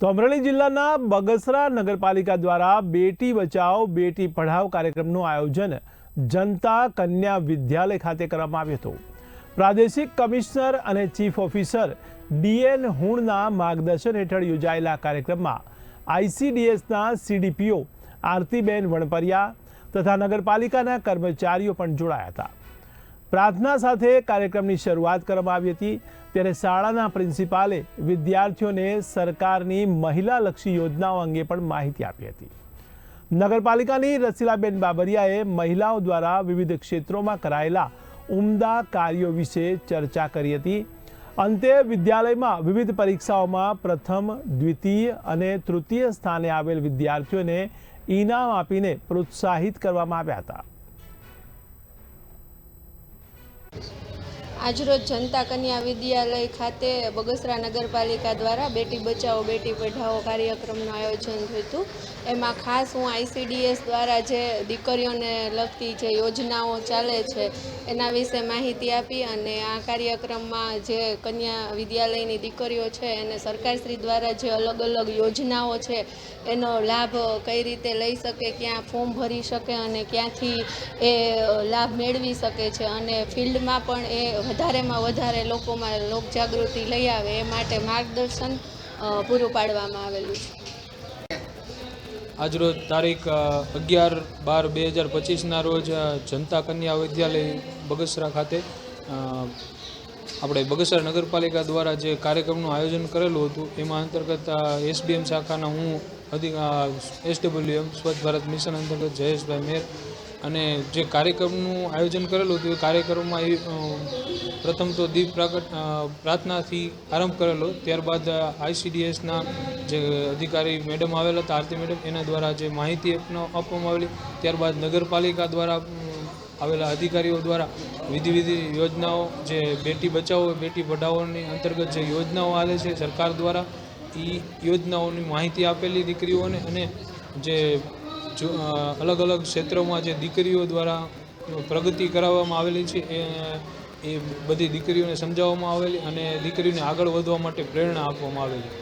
તો અમરેલી જિલ્લાના બગસરા નગરપાલિકા દ્વારા બેટી બચાવો બેટી પઢાઓ કાર્યક્રમનું આયોજન જનતા કન્યા વિદ્યાલય ખાતે કરવામાં આવ્યું હતું। પ્રાદેશિક કમિશનર અને ચીફ ઓફિસર ડીએન હુણના માર્ગદર્શન હેઠળ યોજાયેલા કાર્યક્રમમાં આઈસીડીએસના સીડીપીઓ આરતીબેન વણપરિયા તથા નગરપાલિકાના કર્મચારીઓ પણ જોડાયા હતા। प्रार्थना साथे कार्यक्रम की शुरुआत करवामां आवी हती। त्यारे शाळाना प्रिंसिपाले विद्यार्थीओने सरकारनी महिला लक्षी योजनाओं अंगे पण माहिती आपी हती। नगरपालिकानी रसीलाबेन बाबरियाए महिलाओं द्वारा विविध क्षेत्रों में करायेला उमदा कार्यों विषे चर्चा करी हती। अंते विद्यालय में विविध परीक्षाओं में प्रथम द्वितीय अने तृतीय स्थाने आवेल विद्यार्थीओने इनाम आपीने प्रोत्साहित करवामां आव्या हता। આજરોજ જનતા કન્યા વિદ્યાલય ખાતે બગસરા નગરપાલિકા દ્વારા બેટી બચાવો બેટી પઢાઓ કાર્યક્રમનું આયોજન થયું હતું। એમાં ખાસ હું આઈસીડીએસ દ્વારા જે દીકરીઓને લગતી જે યોજનાઓ ચાલે છે એના વિશે માહિતી આપી અને આ કાર્યક્રમમાં જે કન્યા વિદ્યાલયની દીકરીઓ છે એને સરકારશ્રી દ્વારા જે અલગ અલગ યોજનાઓ છે એનો લાભ કઈ રીતે લઈ શકે, ક્યાં ફોર્મ ભરી શકે અને ક્યાંથી એ લાભ મેળવી શકે છે અને ફિલ્ડમાં પણ એ વધારેમાં વધારે લોકોમાં લોકજાગૃતિ લઈ આવે એ માટે માર્ગદર્શન પૂરું પાડવામાં આવેલું છે। આજરોજ તારીખ 11/12/2025 રોજ જનતા કન્યા વિદ્યાલય બગસરા ખાતે આપણે બગસરા નગરપાલિકા દ્વારા જે કાર્યક્રમનું આયોજન કરેલું હતું એમાં અંતર્ગત એસડીએમ શાખાના હું એસડબલ્યુએમ સ્વચ્છ ભારત મિશન અંતર્ગત જયેશભાઈ મેર અને જે કાર્યક્રમનું આયોજન કરેલું હતું એ કાર્યક્રમમાં પ્રથમ તો દીપ પ્રાર્થનાથી આરંભ કરેલો। ત્યારબાદ આઈસીડીએસના જે અધિકારી મેડમ આવેલા હતા આરતી મેડમ એના દ્વારા જે માહિતી આપવામાં આવેલી। ત્યારબાદ નગરપાલિકા દ્વારા આવેલા અધિકારીઓ દ્વારા વિવિધ યોજનાઓ જે બેટી બચાવો બેટી પઢાઓની અંતર્ગત જે યોજનાઓ આવે છે સરકાર દ્વારા એ યોજનાઓની માહિતી આપેલી દીકરીઓને અને જે અલગ અલગ ક્ષેત્રોમાં જે દીકરીઓ દ્વારા પ્રગતિ કરાવવામાં આવેલી છે એ બધી દીકરીઓને સમજાવવામાં આવેલી અને દીકરીઓને આગળ વધવા માટે પ્રેરણા આપવામાં આવેલી।